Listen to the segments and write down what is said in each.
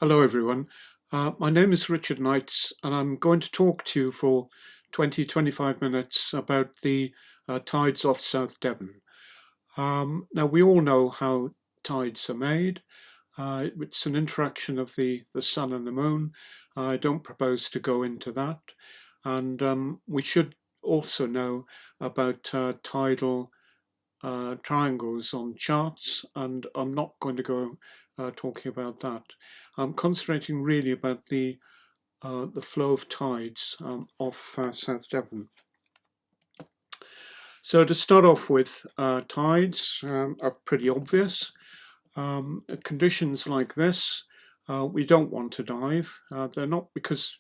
Hello everyone, my name is Richard Knights and I'm going to talk to you for 20-25 minutes about the tides off South Devon. Now we all know how tides are made. It's an interaction of the sun and the moon. I don't propose to go into that. And we should also know about tidal triangles on charts, and I'm not going to go talking about that. I'm concentrating really about the flow of tides off South Devon. So to start off with, tides are pretty obvious. Conditions like this, we don't want to dive. They're not because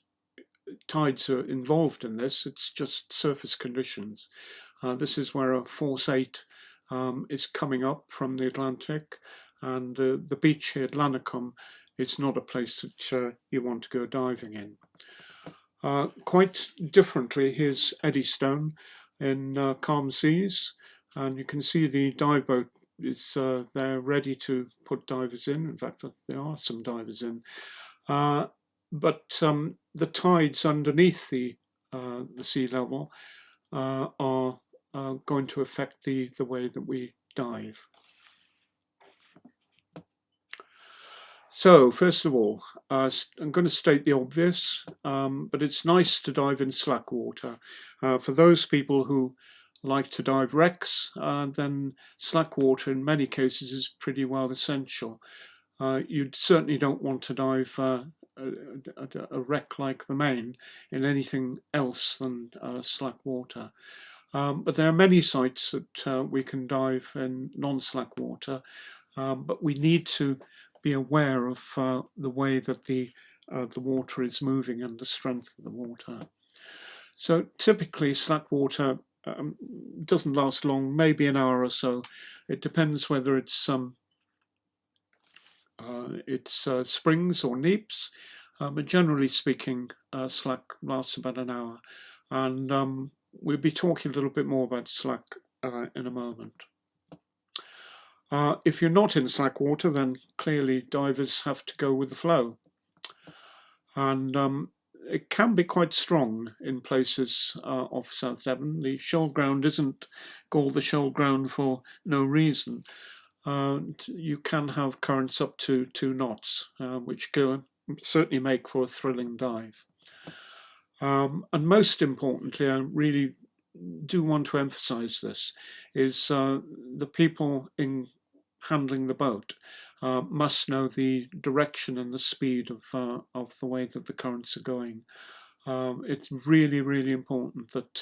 tides are involved in this, it's just surface conditions. This is where a force 8 is coming up from the Atlantic, and the beach here at Lanarcombe is not a place that you want to go diving in. Quite differently, here's Eddystone in calm seas, and you can see the dive boat is there ready to put divers in. In fact, there are some divers in. But the tides underneath the sea level are going to affect the way that we dive. So first of all, I'm going to state the obvious, but it's nice to dive in slack water. For those people who like to dive wrecks, then slack water in many cases is pretty well essential. You certainly don't want to dive a wreck like the Main in anything else than slack water. But there are many sites that we can dive in non-slack water, but we need to be aware of the way that the water is moving and the strength of the water. So typically slack water doesn't last long, maybe an hour or so. It depends whether it's springs or neaps, but generally speaking, slack lasts about an hour. And we'll be talking a little bit more about slack in a moment. If you're not in slack water, then clearly divers have to go with the flow. And it can be quite strong in places off South Devon. The shoal ground isn't called the shoal ground for no reason. You can have currents up to 2 knots, which certainly make for a thrilling dive. And most importantly, I really do want to emphasize this, is the people in handling the boat must know the direction and the speed of the way that the currents are going. It's really, really important that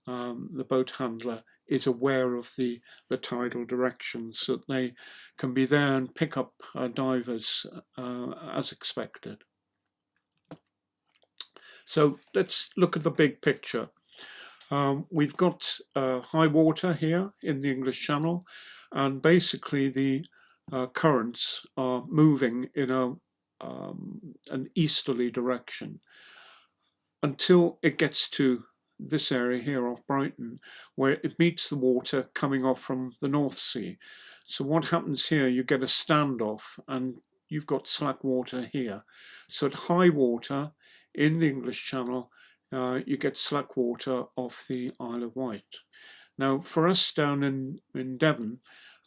the boat handler is aware of the tidal directions, so that they can be there and pick up divers as expected. So let's look at the big picture. We've got high water here in the English Channel, and basically the currents are moving in an easterly direction until it gets to this area here off Brighton, where it meets the water coming off from the North Sea. So what happens here, you get a standoff and you've got slack water here. So at high water in the English Channel, you get slack water off the Isle of Wight. Now for us down in Devon,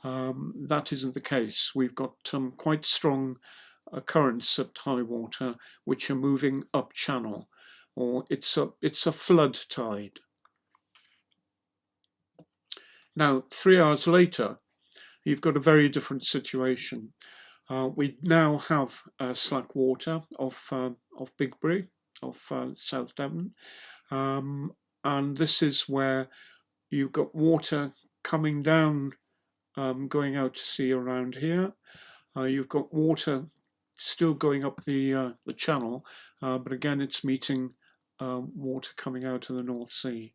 that isn't the case. We've got quite strong currents at high water which are moving up channel, or it's a flood tide. Now 3 hours later, you've got a very different situation. We now have slack water off Bigbury, off South Devon, and this is where you've got water coming down, going out to sea around here. You've got water still going up the channel, but again it's meeting water coming out of the North Sea.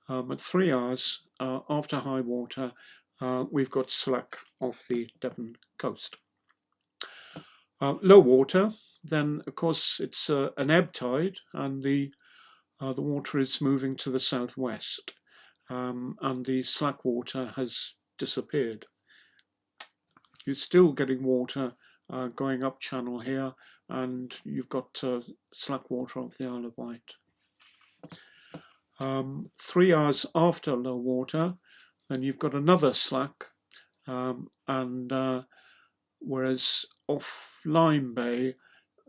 At 3 hours after high water, we've got slack off the Devon coast. Low water, then of course it's an ebb tide, and the water is moving to the southwest, and the slack water has disappeared. You're still getting water going up channel here, and you've got slack water off the Isle of Wight. 3 hours after low water, then you've got another slack, and whereas off Lyme Bay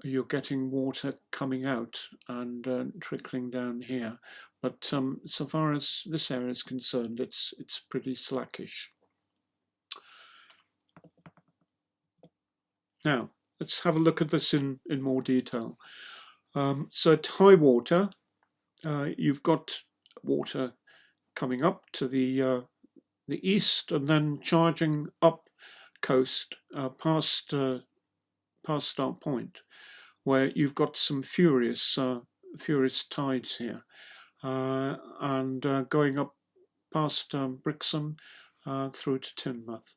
you're getting water coming out and trickling down here, but so far as this area is concerned, it's pretty slackish. Now let's have a look at this in more detail. So at high water, you've got water coming up to the east and then charging up coast past Start Point, where you've got some furious tides here, and going up past Brixham through to Teignmouth.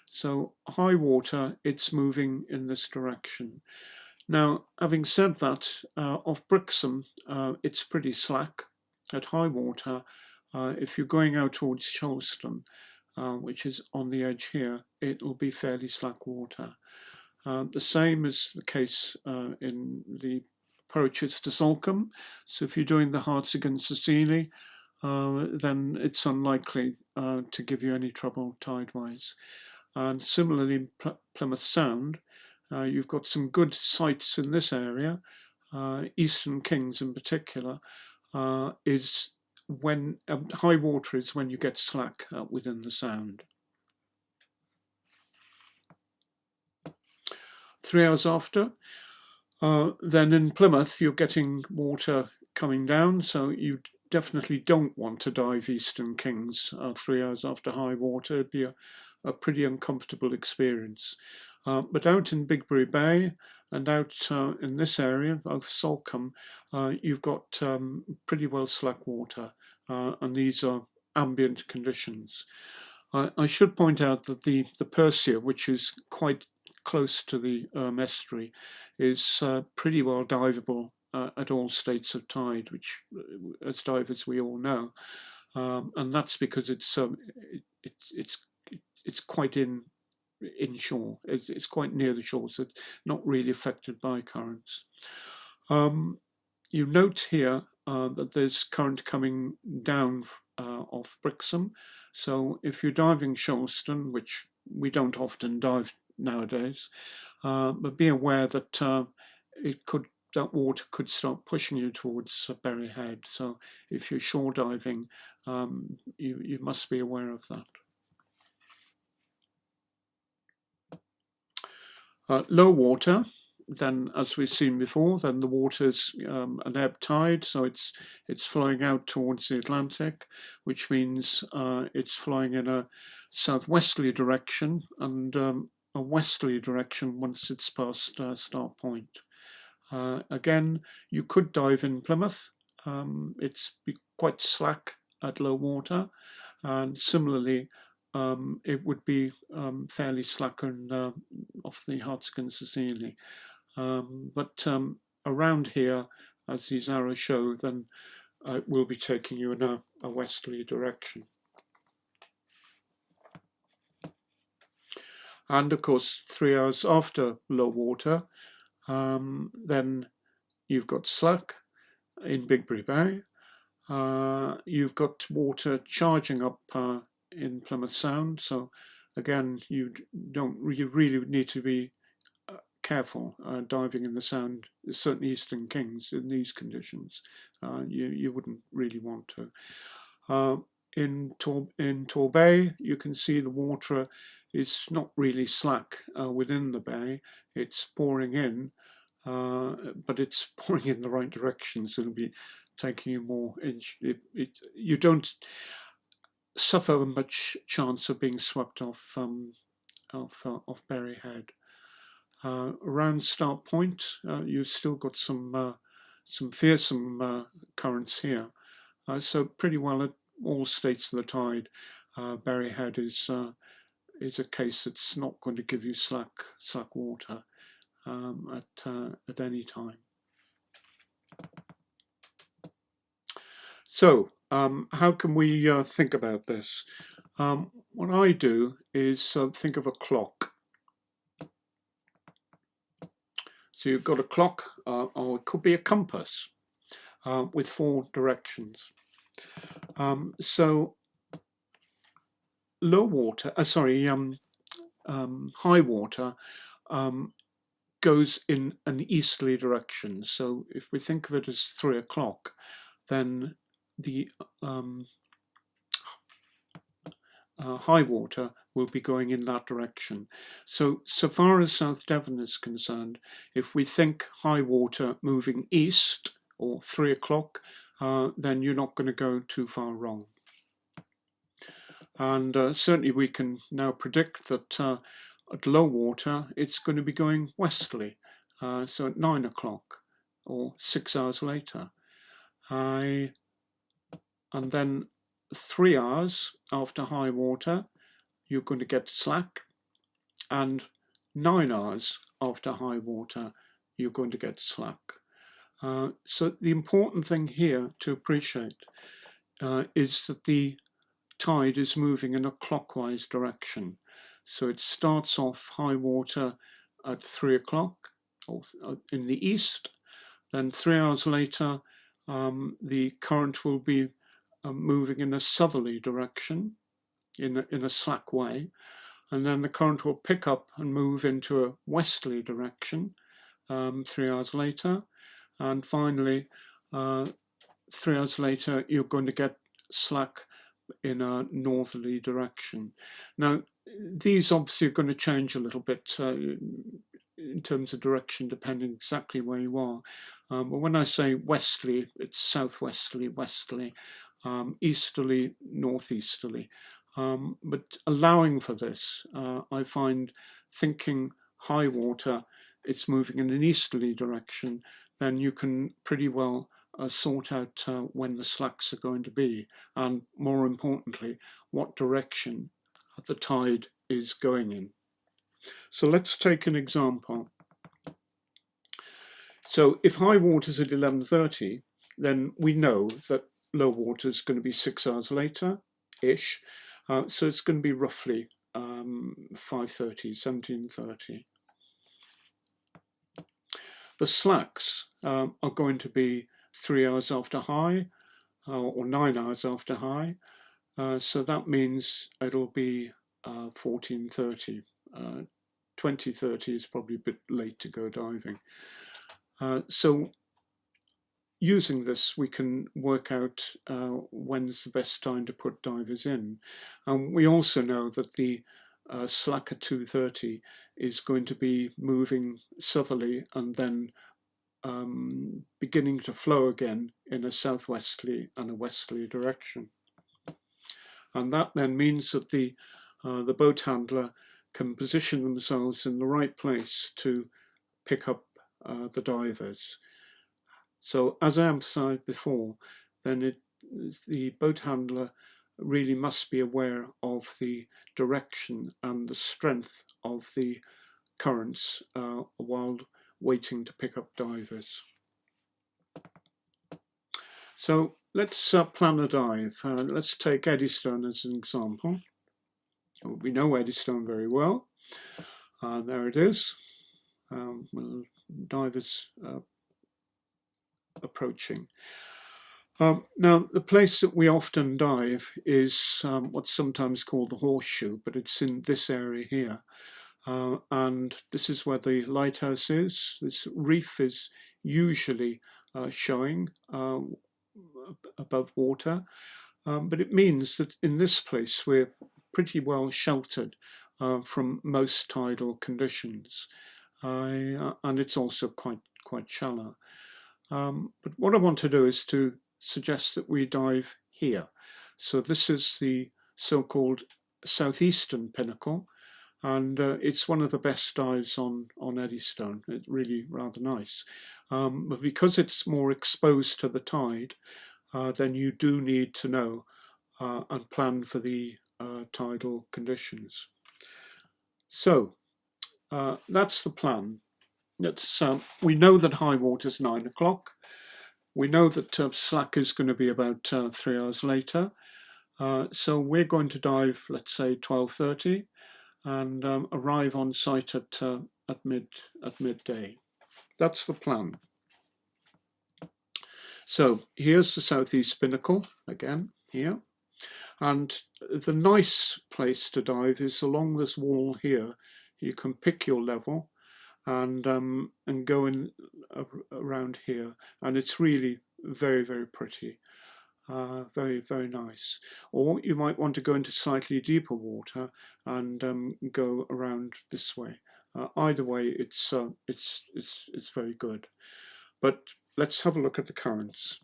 So high water, it's moving in this direction. Now, having said that, off Brixham, it's pretty slack. At high water, if you're going out towards Charleston, which is on the edge here, it will be fairly slack water. The same is the case in the approaches to Salcombe. So if you're doing the Hartzigan-Cecily, then it's unlikely to give you any trouble tide-wise. And similarly in Plymouth Sound, you've got some good sites in this area. Eastern Kings in particular is when high water is when you get slack within the sound. 3 hours after, then in Plymouth you're getting water coming down, so you definitely don't want to dive Eastern Kings 3 hours after high water. It'd be a pretty uncomfortable experience. But out in Bigbury Bay and out in this area of Salcombe, you've got pretty well slack water, and these are ambient conditions. I should point out that the Persia, which is quite close to the estuary, is pretty well diveable at all states of tide, which as divers we all know, and that's because it's quite inshore. It's quite near the shore, so it's not really affected by currents. You note here that there's current coming down off Brixham, so if you're diving Charleston, which we don't often dive nowadays, but be aware that that water could start pushing you towards Bury Head. So if you're shore diving, you must be aware of that. Low water, then as we've seen before, then the water's an ebb tide, so it's flowing out towards the Atlantic, which means it's flowing in a southwesterly direction and a westerly direction once it's past Start Point. Again, you could dive in Plymouth. It's quite slack at low water, and similarly it would be fairly slack off the Hartzigan-Cecily. But around here, as these arrows show, then it will be taking you in a westerly direction. And of course, 3 hours after low water, then you've got slack in Bigbury Bay. You've got water charging up in Plymouth Sound. So again, you really need to be careful diving in the Sound, certainly Eastern Kings, in these conditions. You wouldn't really want to. In Torbay, you can see the water is not really slack within the bay. It's pouring in, but it's pouring in the right direction, so it'll be taking you more inch. You don't suffer much chance of being swept off Bury Head. Around Start Point, you've still got some fearsome currents here. So pretty well at all states of the tide, Bury Head is a case that's not going to give you slack water at any time. So how can we think about this? What I do is think of a clock. So you've got a clock, or it could be a compass with 4 directions. So low water, high water goes in an easterly direction. So if we think of it as 3 o'clock, then the high water will be going in that direction. So far as South Devon is concerned, if we think high water moving east or 3 o'clock, then you're not going to go too far wrong. And certainly we can now predict that at low water it's going to be going westerly, so at 9 o'clock or 6 hours later. And then 3 hours after high water you're going to get slack, and 9 hours after high water you're going to get slack. So the important thing here to appreciate is that the tide is moving in a clockwise direction. So it starts off high water at 3 o'clock in the east, then 3 hours later the current will be moving in a southerly direction in a slack way, and then the current will pick up and move into a westerly direction 3 hours later, and finally 3 hours later you're going to get slack in a northerly direction. Now these obviously are going to change a little bit in terms of direction depending exactly where you are, but when I say westerly it's southwesterly, westerly, easterly, northeasterly. But allowing for this, I find thinking high water it's moving in an easterly direction, then you can pretty well sort out when the slacks are going to be, and more importantly what direction the tide is going in. So let's take an example. So if high water is at 11:30, then we know that low water is going to be 6 hours later ish, so it's going to be roughly 5:30, 17:30. The slacks are going to be 3 hours after high, or 9 hours after high, so that means it'll be 14:30. 20:30 is probably a bit late to go diving. So using this we can work out when's the best time to put divers in. We also know that the slack at 2:30 is going to be moving southerly and then beginning to flow again in a southwesterly and a westerly direction. And that then means that the boat handler can position themselves in the right place to pick up the divers. So as I emphasized before, then the boat handler really must be aware of the direction and the strength of the currents while waiting to pick up divers. So let's plan a dive. Let's take Eddystone as an example. We know Eddystone very well. There it is. Well, divers approaching. Now, the place that we often dive is what's sometimes called the horseshoe, but it's in this area here. And this is where the lighthouse is. This reef is usually showing above water, but it means that in this place we're pretty well sheltered from most tidal conditions, and it's also quite shallow. But what I want to do is to suggest that we dive here. So this is the so-called southeastern pinnacle, and it's one of the best dives on Eddystone. It's really rather nice. But because it's more exposed to the tide, then you do need to know and plan for the tidal conditions. So that's the plan. We know that high water is 9 o'clock. We know that slack is going to be about 3 hours later. So we're going to dive, let's say 12:30, and arrive on site at midday. That's the plan. So here's the southeast binnacle again here. And the nice place to dive is along this wall here. You can pick your level and go in around here, and it's really very, very pretty. Very, very nice. Or you might want to go into slightly deeper water and go around this way. Either way, it's very good. But let's have a look at the currents.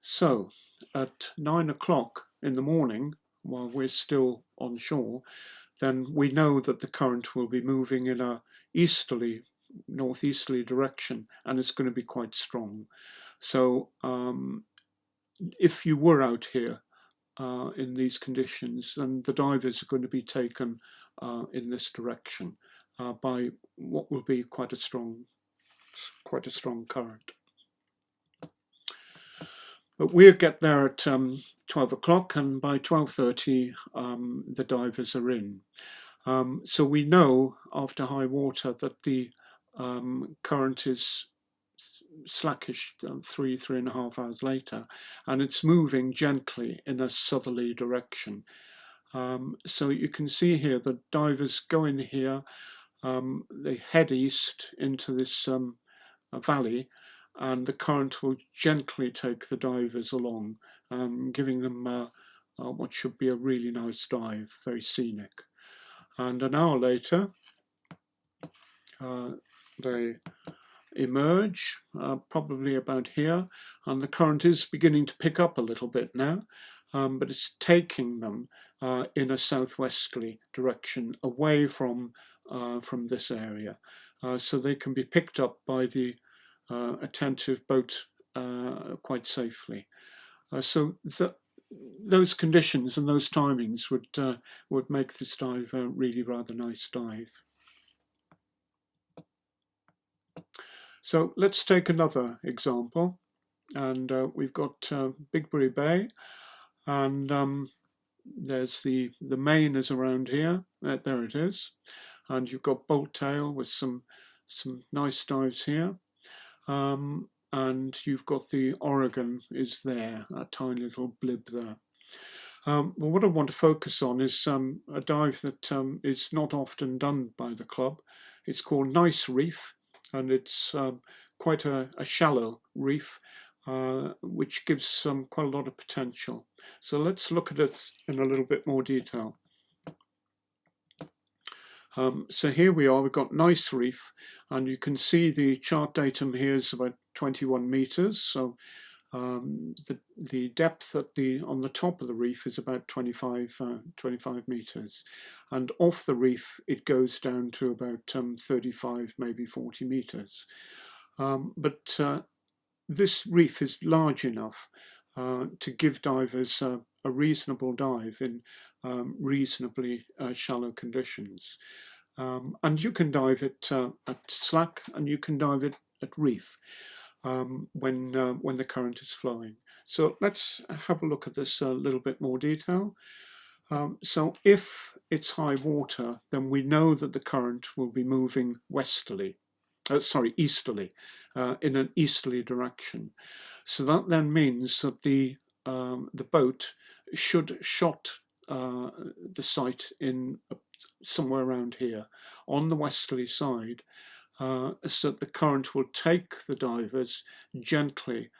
So at 9 o'clock in the morning, while we're still on shore, then we know that the current will be moving in a easterly, northeasterly direction, and it's going to be quite strong. So if you were out here in these conditions, then the divers are going to be taken in this direction by what will be quite a strong current. But we'll get there at 12 o'clock, and by 12:30 the divers are in. So we know after high water that the current is slackish 3.5 hours later, and it's moving gently in a southerly direction. So you can see here the divers go in here, they head east into this valley, and the current will gently take the divers along, giving them what should be a really nice dive, very scenic. And an hour later, they emerge, probably about here, and the current is beginning to pick up a little bit now, but it's taking them in a southwesterly direction, away from this area, so they can be picked up by the attentive boat quite safely. So those conditions and those timings would make this dive a really rather nice dive. So let's take another example, and we've got Bigbury Bay, and there's the main is around here. There it is, and you've got Bolt Tail with some nice dives here. And you've got the Oregon is there, a tiny little blib there. Well, what I want to focus on is a dive that is not often done by the club. It's called Nice Reef, and it's quite a shallow reef, which gives quite a lot of potential. So let's look at it in a little bit more detail. So here we are, we've got Nice Reef, and you can see the chart datum here is about 21 meters. So the depth on the top of the reef is about 25 meters, and off the reef it goes down to about 35, maybe 40 meters. But this reef is large enough to give divers a reasonable dive in reasonably shallow conditions. And you can dive it at slack, and you can dive it at reef when the current is flowing. So let's have a look at this a little bit more detail. So if it's high water, then we know that the current will be moving easterly, in an easterly direction. So that then means that the boat should shot the site in somewhere around here on the westerly side, so that the current will take the divers gently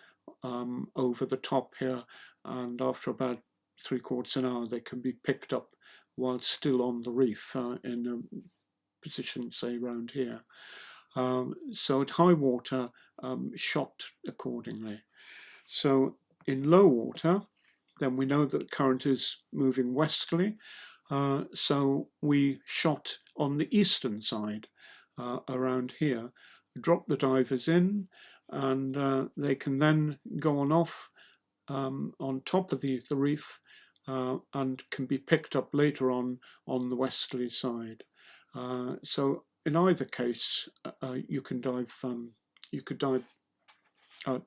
over the top here, and after about 3/4 an hour they can be picked up while still on the reef in a position, say, around here. So at high water, shot accordingly. So in low water, then we know that the current is moving westerly, so we shot on the eastern side around here, drop the divers in, and they can then go off on top of the reef and can be picked up later on the westerly side. So in either case, you could dive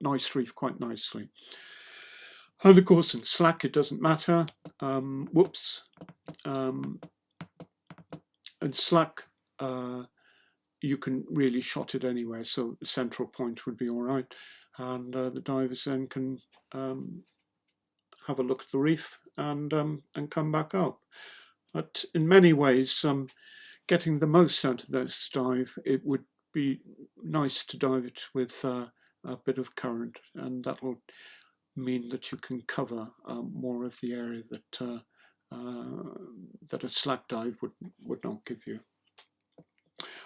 Nice Reef quite nicely. And of course in slack it doesn't matter. In slack you can really shot it anywhere, so the central point would be all right, and the divers then can have a look at the reef and come back up. But in many ways, getting the most out of this dive, it would be nice to dive it with a bit of current, and that will mean that you can cover more of the area that that a slack dive would not give you.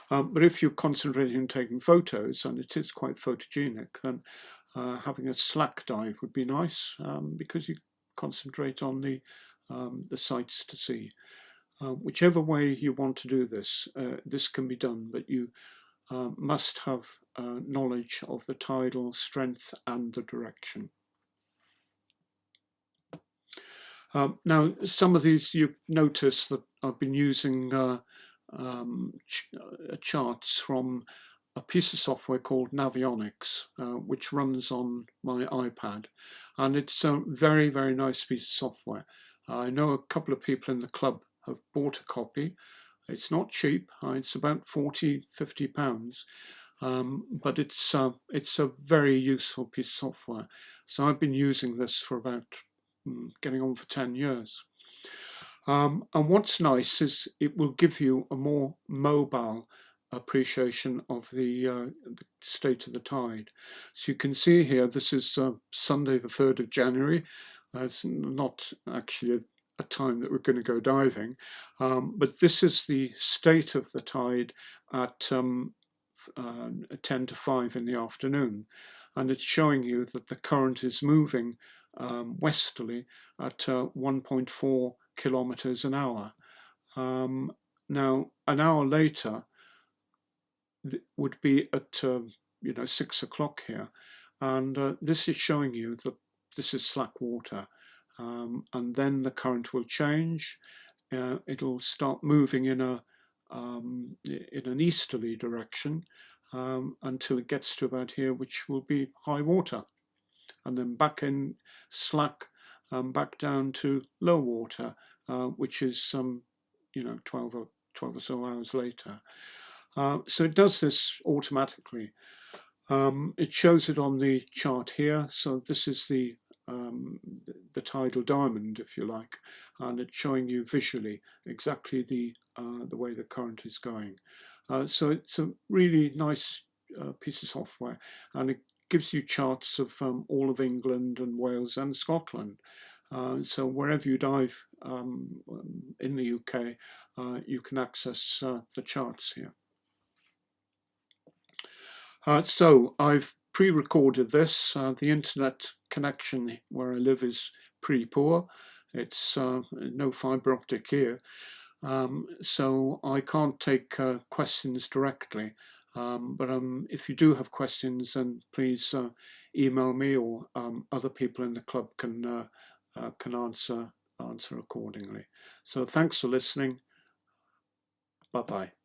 But if you're concentrating on taking photos, and it is quite photogenic, then having a slack dive would be nice, because you concentrate on the sights to see. Whichever way you want to do this, this can be done, but you must have knowledge of the tidal strength and the direction. Now, some of these you notice that I've been using charts from a piece of software called Navionics, which runs on my iPad, and it's a very, very nice piece of software. I know a couple of people in the club have bought a copy. It's not cheap. It's about £40–50, but it's a very useful piece of software. So I've been using this for about getting on for 10 years. And what's nice is it will give you a more mobile appreciation of the state of the tide. So you can see here, this is Sunday the 3rd of January. It's not actually a time that we're going to go diving, but this is the state of the tide at 10 to 5 in the afternoon, and it's showing you that the current is moving westerly at 1.4 kilometers an hour. Now, an hour later would be at 6 o'clock here, and this is showing you that this is slack water. And then the current will change. It'll start moving in an easterly direction until it gets to about here, which will be high water, and then back in slack, back down to low water, which is 12 or so hours later. So it does this automatically. It shows it on the chart here. So this is the tidal diamond, if you like, and it's showing you visually exactly the way the current is going. So it's a really nice piece of software, and it gives you charts of all of England and Wales and Scotland. So wherever you dive in the UK, you can access the charts here. So I've pre-recorded this. The internet connection where I live is pretty poor. It's no fibre optic here, so I can't take questions directly. But if you do have questions, then please email me, or other people in the club can answer accordingly. So thanks for listening. Bye bye.